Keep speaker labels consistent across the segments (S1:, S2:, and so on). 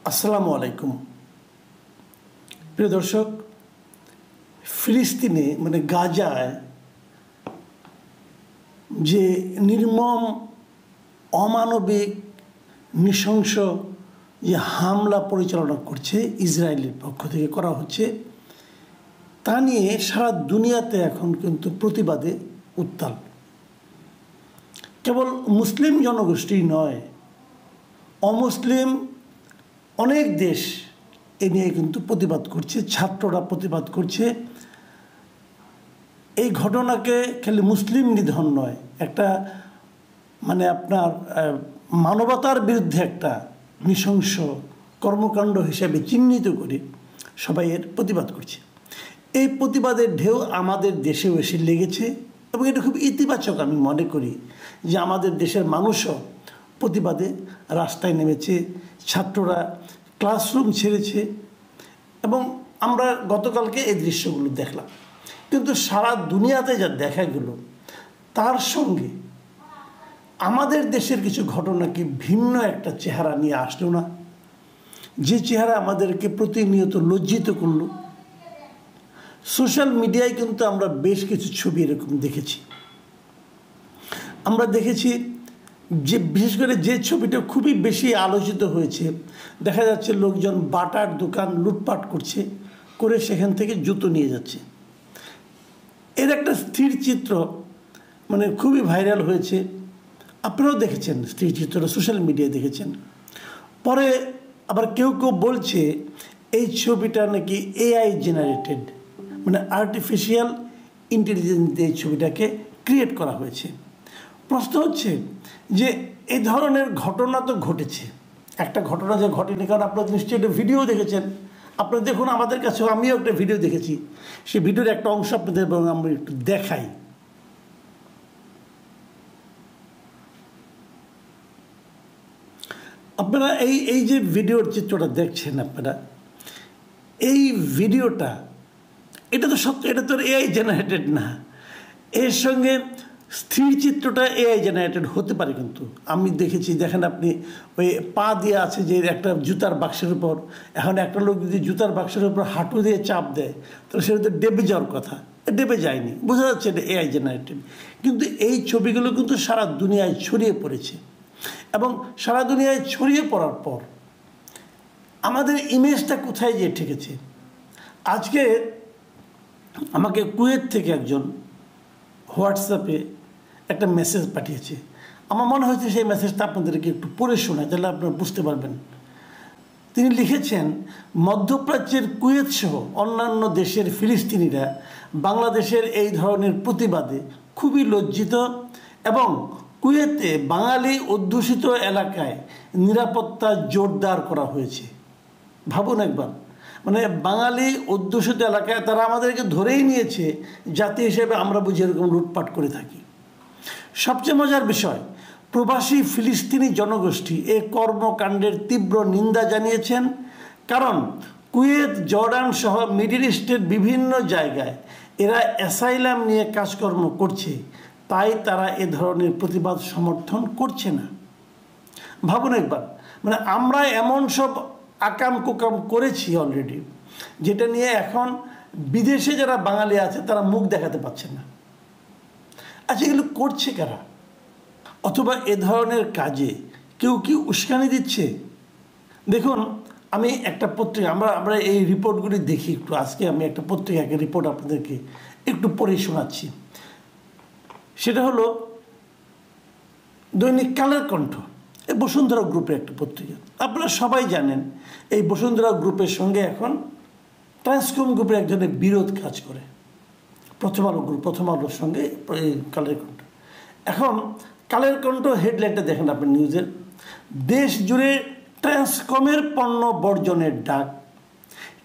S1: আসসালামু আলাইকুম। প্রিয় দর্শক, ফিলিস্তিনে মানে গাজায় যে নির্মম অমানবিক নৃশংস যে হামলা পরিচালনা করছে ইসরায়েলের পক্ষ থেকে করা হচ্ছে, তা নিয়ে সারা দুনিয়াতে এখন কিন্তু প্রতিবাদে উত্তাল। কেবল মুসলিম জনগোষ্ঠী নয়, অমুসলিম অনেক দেশ এ নিয়ে কিন্তু প্রতিবাদ করছে, ছাত্ররা প্রতিবাদ করছে। এই ঘটনাকে খালি মুসলিম নিধন নয়, একটা মানে আপনার মানবতার বিরুদ্ধে একটা নৃশংস কর্মকাণ্ড হিসেবে চিহ্নিত করে সবাই এর প্রতিবাদ করছে। এই প্রতিবাদের ঢেউ আমাদের দেশেও এসে লেগেছে এবং এটা খুব ইতিবাচক আমি মনে করি যে আমাদের দেশের মানুষও প্রতিবাদে রাস্তায় নেমেছে, ছাত্ররা ক্লাসরুম ছেড়েছে এবং আমরা গতকালকে এই দৃশ্যগুলো দেখলাম। কিন্তু সারা দুনিয়াতে যা দেখা গেল তার সঙ্গে আমাদের দেশের কিছু ঘটনা কি ভিন্ন একটা চেহারা নিয়ে আসলো না, যে চেহারা আমাদেরকে প্রতিনিয়ত লজ্জিত করলো। সোশ্যাল মিডিয়ায় কিন্তু আমরা বেশ কিছু ছবি এরকম দেখেছি। আমরা দেখেছি যে বিশেষ করে যে ছবিটা খুবই বেশি আলোচিত হয়েছে, দেখা যাচ্ছে লোকজন বাটার দোকান লুটপাট করছে, করে সেখান থেকে জুতো নিয়ে যাচ্ছে। এর একটা স্থির চিত্র মানে খুবই ভাইরাল হয়েছে, আপনারাও দেখেছেন, স্থির চিত্রটা সোশ্যাল মিডিয়ায় দেখেছেন। পরে আবার কেউ কেউ বলছে এই ছবিটা নাকি এআই জেনারেটেড, মানে আর্টিফিশিয়াল ইন্টেলিজেন্স দিয়ে এই ছবিটাকে ক্রিয়েট করা হয়েছে। প্রশ্ন হচ্ছে যে এই ধরনের ঘটনা তো ঘটেছে, একটা ঘটনা যে ঘটেনি, কারণ আপনারা নিশ্চয়ই একটা ভিডিও দেখেছেন। আপনারা দেখুন, আমাদের কাছেও আমিও একটা ভিডিও দেখেছি, সেই ভিডিওর একটা অংশ আপনাদের এবং আমরা একটু দেখাই। আপনারা এই যে ভিডিওর চিত্রটা দেখছেন, আপনারা এই ভিডিওটা এটা তো সত্য, এটা তো এআই জেনারেটেড না। এর সঙ্গে স্থির চিত্রটা এআই জেনারেটেড হতে পারে, কিন্তু আমি দেখেছি, দেখেন আপনি ওই পা দিয়ে আছে যে একটা জুতার বাক্সের উপর, এখন একটা লোক যদি জুতার বাক্সের উপর হাঁটু দিয়ে চাপ দেয় তাহলে সেটা তো ডেবে যাওয়ার কথা, ডেবে যায়নি, বোঝা যাচ্ছে এটা এআই জেনারেটেড। কিন্তু এই ছবিগুলো কিন্তু সারা দুনিয়ায় ছড়িয়ে পড়েছে এবং সারা দুনিয়ায় ছড়িয়ে পড়ার পর আমাদের ইমেজটা কোথায় যেয়ে ঠেকেছে। আজকে আমাকে কুয়েত থেকে একজন হোয়াটসঅ্যাপে একটা মেসেজ পাঠিয়েছে। আমার মনে হয়েছে সেই মেসেজটা আপনাদেরকে একটু পড়ে শোনায়, তাহলে আপনারা বুঝতে পারবেন। তিনি লিখেছেন, মধ্যপ্রাচ্যের কুয়েত সহ অন্যান্য দেশের ফিলিস্তিনিরা বাংলাদেশের এই ধরনের প্রতিবাদে খুবই লজ্জিত এবং কুয়েতে বাঙালি অধ্যুষিত এলাকায় নিরাপত্তা জোরদার করা হয়েছে। ভাবুন একবার, মানে বাঙালি অধ্যুষিত এলাকায় তারা আমাদেরকে ধরেই নিয়েছে জাতি হিসেবে, আমরা বুঝি এরকম লুটপাট করে থাকি। সবচেয়ে মজার বিষয়, প্রবাসী ফিলিস্তিনি জনগোষ্ঠী এই কর্মকাণ্ডের তীব্র নিন্দা জানিয়েছেন, কারণ কুয়েত, জর্ডান সহ মিডল ইস্টের বিভিন্ন জায়গায় এরা অ্যাসাইলাম নিয়ে কাজকর্ম করছে, তাই তারা এ ধরনের প্রতিবাদ সমর্থন করছে না। ভাবুন একবার, মানে আমরা এমন সব আকাম কুকাম করেছি অলরেডি, যেটা নিয়ে এখন বিদেশে যারা বাঙালি আছে তারা মুখ দেখাতে পারছে না। আচ্ছা, এগুলো করছে কারা? অথবা এ ধরনের কাজে কেউ কি উস্কানি দিচ্ছে? দেখুন, আমি একটা পত্রিকা, আমরা এই রিপোর্টগুলি দেখি একটু। আজকে আমি একটা পত্রিকাকে রিপোর্ট আপনাদেরকে একটু পড়ে শোনাচ্ছি। সেটা হলো দৈনিক কালের কণ্ঠ, এই বসুন্ধরা গ্রুপের একটা পত্রিকা। আপনারা সবাই জানেন এই বসুন্ধরা গ্রুপের সঙ্গে এখন ট্রান্সকম গ্রুপের একজনের বিরোধ কাজ করে, প্রথম আলো গ্রুপ, প্রথম আলোর সঙ্গে এই কালের কণ্ঠ। এখন কালের কণ্ঠ হেডলাইনটা দেখেন আপনি নিউজের, দেশ জুড়ে ট্রান্সকমের পণ্য বর্জনের ডাক,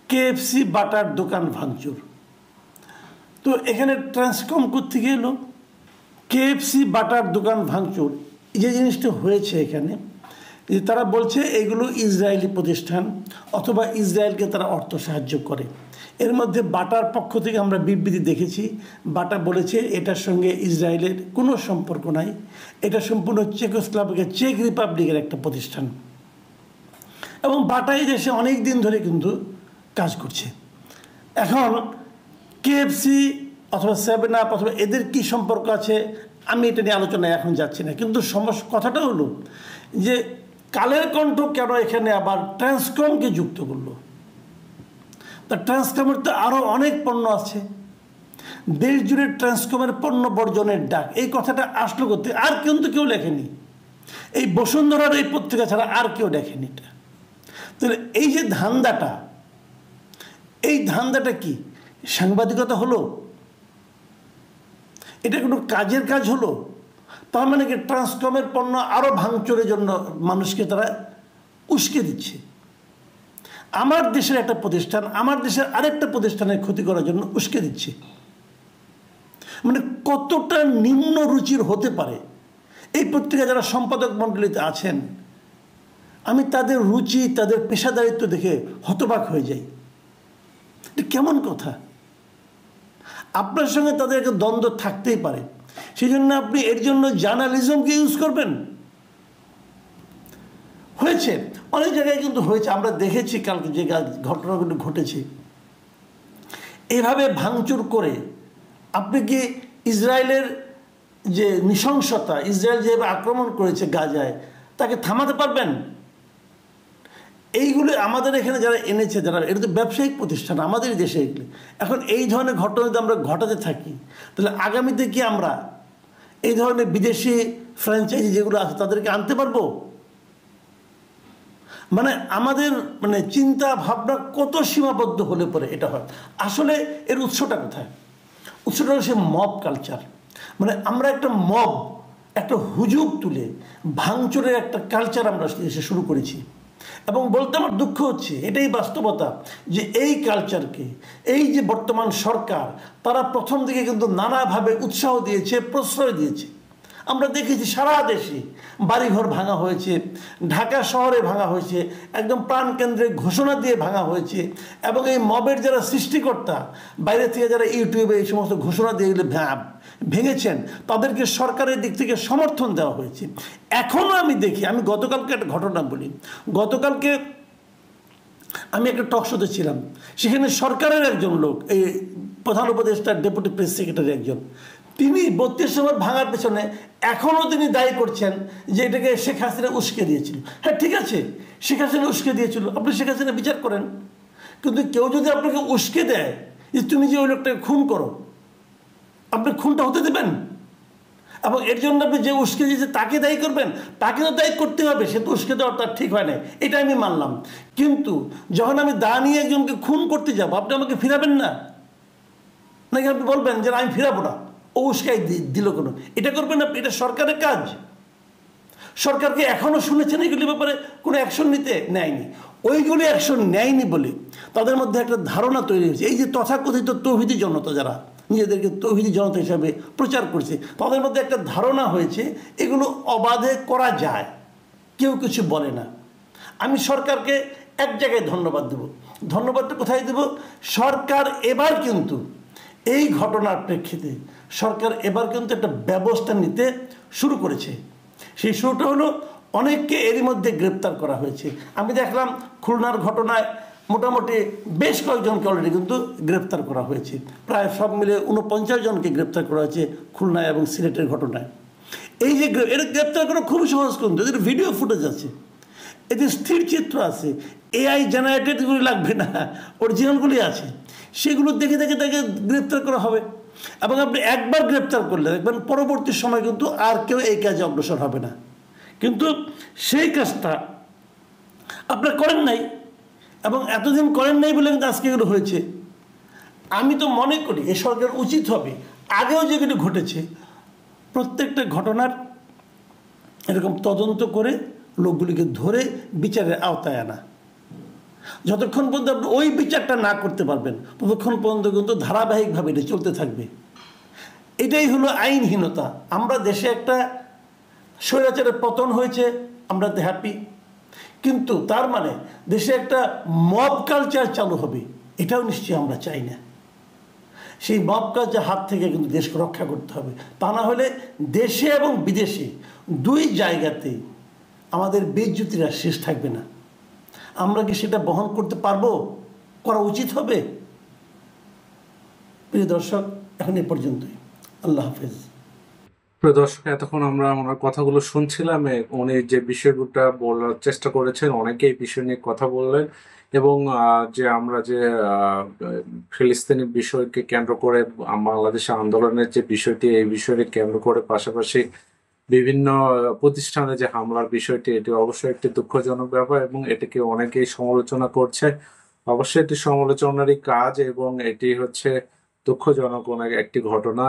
S1: কেএফসি বাটার দোকান ভাঙচুর। তো এখানে ট্রান্সকম কোত্থেকে এলো? কেএফসি বাটার দোকান ভাঙচুর, যে জিনিসটা হয়েছে এখানে, যে তারা বলছে এগুলো ইসরায়েলি প্রতিষ্ঠান অথবা ইসরায়েলকে তারা অর্থ সাহায্য করে। এর মধ্যে বাটার পক্ষ থেকে আমরা বিবৃতি দেখেছি, বাটা বলেছে এটার সঙ্গে ইসরায়েলের কোনো সম্পর্ক নাই, এটা সম্পূর্ণ চেক রিপাবলিকের একটা প্রতিষ্ঠান। এবং বাটাই দেশে অনেক দিন ধরে কিন্তু কাজ করছে। এখন কেএফসি অথবা 7 আপ অথবা এদের কি সম্পর্ক আছে আমি এটা নিয়ে আলোচনায় এখন যাচ্ছি না, কিন্তু কথাটা হলো যে কালের কণ্ঠ কেন এখানে আবার ট্রান্সকমকে যুক্ত করলো। তা ট্রান্সকমের তো আরও অনেক পণ্য আছে, দেশ জুড়ে ট্রান্সকমের পণ্য বর্জনের ডাক, এই কথাটা আসলো করতে আর কিন্তু কেউ লেখেনি, এই বসুন্ধরার এই পত্রিকা ছাড়া আর কেউ লেখেনি এটা। তাহলে এই যে ধান্দাটা, এই ধান্দাটা কি সাংবাদিকতা হলো? এটা কোনো কাজের কাজ হলো? তার মানে কি ট্রান্সকমের পণ্য আরও ভাঙচুরের জন্য মানুষকে তারা উস্কে দিচ্ছে? আমার দেশের একটা প্রতিষ্ঠান আমার দেশের আরেকটা প্রতিষ্ঠানের ক্ষতি করার জন্য উস্কে দিচ্ছে, মানে কতটা নিম্ন রুচির হতে পারে? এই পত্রিকা যারা সম্পাদক মণ্ডলীতে আছেন, আমি তাদের রুচি তাদের পেশাদারিত্ব দেখে হতবাক হয়ে যাই। এটা কেমন কথা? আপনার সঙ্গে তাদের একটা দ্বন্দ্ব থাকতেই পারে, সেই জন্য আপনি এর জন্য জার্নালিজমকে ইউজ করবেন? হয়েছে অনেক জায়গায় কিন্তু হয়েছে, আমরা দেখেছি কালকে যে ঘটনাগুলো ঘটেছে। এভাবে ভাঙচুর করে আপনি কি ইসরায়েলের যে নৃশংসতা, ইসরায়েল যেভাবে আক্রমণ করেছে গাজায়, তাকে থামাতে পারবেন? এইগুলো আমাদের এখানে যারা এনেছে, যারা এটা তো ব্যবসায়িক প্রতিষ্ঠান আমাদের দেশে, এগুলো এখন এই ধরনের ঘটনা যদি আমরা ঘটাতে থাকি, তাহলে আগামীতে কি আমরা এই ধরনের বিদেশি ফ্র্যাঞ্চাইজি যেগুলো আছে তাদেরকে আনতে পারবো? মানে আমাদের মানে চিন্তা ভাবনা কত সীমাবদ্ধ হলে পরে এটা হয়। আসলে এর উৎসটা কোথায়? উৎসটা হলো সে মব কালচার। মানে আমরা একটা মব, একটা হুজুগ তুলে ভাঙচুরের একটা কালচার আমরা এসে শুরু করেছি। এবং বলতে আমার দুঃখ হচ্ছে, এটাই বাস্তবতা, যে এই কালচারকে এই যে বর্তমান সরকার তারা প্রথম দিকে কিন্তু নানাভাবে উৎসাহ দিয়েছে, প্রশ্রয় দিয়েছে। আমরা দেখেছি সারা দেশে বাড়িঘর ভাঙা হয়েছে, ঢাকা শহরে ভাঙা হয়েছে, একদম প্রাণকেন্দ্রে ঘোষণা দিয়ে ভাঙা হয়েছে। এবং এই মবের যারা সৃষ্টিকর্তা, বাইরে থেকে যারা ইউটিউবে এই সমস্ত ঘোষণা দিয়ে ভেঙেছেন, তাদেরকে সরকারের দিক থেকে সমর্থন দেওয়া হয়েছে। এখনও আমি দেখি, আমি গতকালকে একটা ঘটনা বলি, গতকালকে আমি একটা টক শোতে ছিলাম, সেখানে সরকারের একজন লোক, এই প্রধান উপদেষ্টার ডেপুটি প্রেস সেক্রেটারি একজন, তিনি 32 নম্বর ভাঙার পেছনে এখনও তিনি দায়ী করছেন যে এটাকে শেখ হাসিনা উস্কে দিয়েছিল। হ্যাঁ ঠিক আছে, শেখ হাসিনা উস্কে দিয়েছিল, আপনি শেখ হাসিনা বিচার করেন, কিন্তু কেউ যদি আপনাকে উস্কে দেয় যে তুমি যে ওই লোকটাকে খুন করো, আপনি খুনটা হতে দেবেন? এবং এর জন্য আপনি যে উস্কে দিয়েছে তাকে দায়ী করবেন? তাকে তো দায়ী করতে হবে, সে তো উস্কে দেওয়া তার ঠিক হয় না, এটা আমি মানলাম। কিন্তু যখন আমি দা নিয়ে একজনকে খুন করতে যাব, আপনি আমাকে ফিরাবেন না, নাকি আপনি বলবেন যে আমি ফিরাবো না, ও উস্কাই দিল কোনো? এটা করবেন আপনি? এটা সরকারের কাজ। সরকারকে এখনও শুনেছেন এগুলির ব্যাপারে কোনো অ্যাকশন নিতে নেয়নি। ওইগুলি অ্যাকশন নেয়নি বলে তাদের মধ্যে একটা ধারণা তৈরি হয়েছে। এই যে তথাকথিত তৌহিদি জনতা, যারা নিজেদেরকে তৌহিদি জনতা হিসাবে প্রচার করছে, তাদের মধ্যে একটা ধারণা হয়েছে এগুলো অবাধে করা যায়, কেউ কিছু বলে না। আমি সরকারকে এক জায়গায় ধন্যবাদ দেব। ধন্যবাদটা কোথায় দেব? সরকার এবার কিন্তু এই ঘটনার প্রেক্ষিতে সরকার এবার কিন্তু একটা ব্যবস্থা নিতে শুরু করেছে। সেই শুরুটা হলো অনেককে এরই মধ্যে গ্রেপ্তার করা হয়েছে। আমি দেখলাম খুলনার ঘটনায় মোটামুটি বেশ কয়েকজনকে অলরেডি কিন্তু গ্রেপ্তার করা হয়েছে, প্রায় সব মিলে 49 জনকে গ্রেপ্তার করা হয়েছে খুলনায় এবং সিলেটের ঘটনায়। এই যে এটা গ্রেপ্তার করা খুব সহজ, কিন্তু এদের ভিডিও ফুটেজ আছে, এদের স্থির চিত্র আছে, এআই জেনারেটেডগুলি লাগবে না, অরিজিনালগুলি আছে, সেগুলো দেখে দেখে তাকে গ্রেপ্তার করা হবে। এবং আপনি একবার গ্রেপ্তার করলে দেখবেন পরবর্তী সময় কিন্তু আর কেউ এই কাজে অগ্রসর হবে না। কিন্তু সেই কাজটা আপনারা করেন নাই, এবং এতদিন করেন নাই বলে কিন্তু আজকে এগুলো হয়েছে। আমি তো মনে করি এ সরকার উচিত হবে, আগেও যেগুলো ঘটেছে প্রত্যেকটা ঘটনার এরকম তদন্ত করে লোকগুলিকে ধরে বিচারের আওতায় আনা। যতক্ষণ পর্যন্ত আপনি ওই বিচারটা না করতে পারবেন ততক্ষণ পর্যন্ত কিন্তু ধারাবাহিকভাবে এটা চলতে থাকবে। এটাই হলো আইনহীনতা। আমরা দেশে একটা স্বৈরাচারের পতন হয়েছে, আমরা তো হ্যাপি, কিন্তু তার মানে দেশে একটা মব কালচার চালু হবে এটাও নিশ্চয়ই আমরা চাই না। সেই মব কালচার হাত থেকে কিন্তু দেশকে রক্ষা করতে হবে, তা না হলে দেশে এবং বিদেশে দুই জায়গাতেই আমাদের বেইজ্জতির শেষ থাকবে না। আমরা কি সেটা বহন করতে পারবো? করা উচিত হবে? প্রিয় দর্শক, এখন এ পর্যন্তই। আল্লাহ হাফেজ।
S2: প্রিয় দর্শক, এতক্ষণ আমরা ওনার কথাগুলো শুনছিলাম। উনি যে বিষয়গুলো বলার চেষ্টা করেছেন, অনেকে এই বিষয় নিয়ে কথা বললেন, এবং যে আমরা যে ফিলিস্তিনি বিষয়কে কেন্দ্র করে বাংলাদেশে আন্দোলনের যে বিষয়টি, এই বিষয়টি কেন্দ্র করে পাশাপাশি বিভিন্ন প্রতিষ্ঠানে যে হামলার বিষয়টি, এটি অবশ্যই একটি দুঃখজনক ব্যাপার এবং এটিকে অনেকেই সমালোচনা করছে। অবশ্যই এটি সমালোচনারই কাজ এবং এটি হচ্ছে দুঃখজনক অনেক একটি ঘটনা।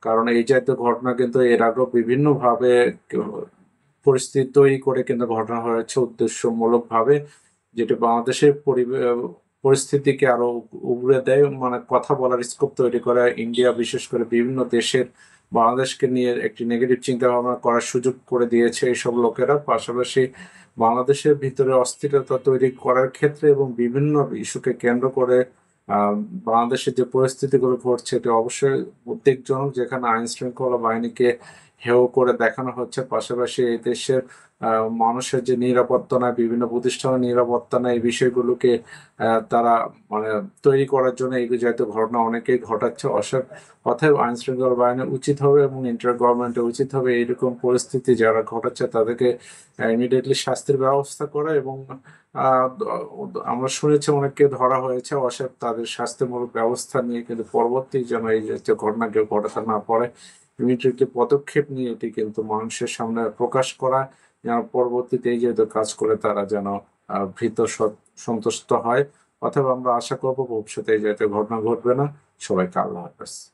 S2: কারণ এই জাতীয় ঘটনা কিন্তু এর আগেও বিভিন্নভাবে পরিস্থিতি তৈরি করে কিন্তু ঘটনা হয়েছে উদ্দেশ্যমূলকভাবে, যেটি বাংলাদেশের পরিস্থিতিকে আরো উগড়ে দেয়, মানে কথা বলার স্কোপ তৈরি করে। ইন্ডিয়া বিশেষ করে বিভিন্ন দেশের বাংলাদেশকে নিয়ে একটি নেগেটিভ চিন্তা ভাবনা করার সুযোগ করে দিয়েছে এইসব লোকেরা। পাশাপাশি বাংলাদেশের ভিতরে অস্থিরতা তৈরি করার ক্ষেত্রে এবং বিভিন্ন ইস্যুকে কেন্দ্র করে বাংলাদেশের যে পরিস্থিতিগুলো ঘটছে, এটি অবশ্যই উদ্বেগজনক, যেখানে আইন শৃঙ্খলা বাহিনীকে হেয় করে দেখানো হচ্ছে। পাশাপাশি এই দেশের মানুষের যে নিরাপত্তা নাই, বিভিন্ন প্রতিষ্ঠানের নিরাপত্তা নাই, এই বিষয়গুলোকে তারা মানে তৈরি করার জন্য এই জাতীয় ঘটনা অনেকেই ঘটাচ্ছে। অতএব আইন শৃঙ্খলা বাহিনীর উচিত হবে এবং ইন্টার গভর্নমেন্টের উচিত হবে এইরকম পরিস্থিতি যারা ঘটাচ্ছে তাদেরকে ইমিডিয়েটলি শাস্তির ব্যবস্থা করা। এবং আহ, আমরা শুনেছি অনেককে ধরা হয়েছে, অতএব তাদের শাস্তিমূলক ব্যবস্থা নিয়ে কিন্তু পরবর্তী যেন এই জাতীয় ঘটনা কেউ ঘটাতে না পারে, ইমিডিয়েটলি পদক্ষেপ নিয়ে এটি কিন্তু মানুষের সামনে প্রকাশ করা, যেন পরবর্তীতে এই জাতীয় কাজ করে তারা যেন ভীত সন্তুষ্ট হয়। অথবা আমরা আশা করবো ভবিষ্যতে এই জাতীয় ঘটনা ঘটবে না। সবাইকে আল্লাহ হাফেজ।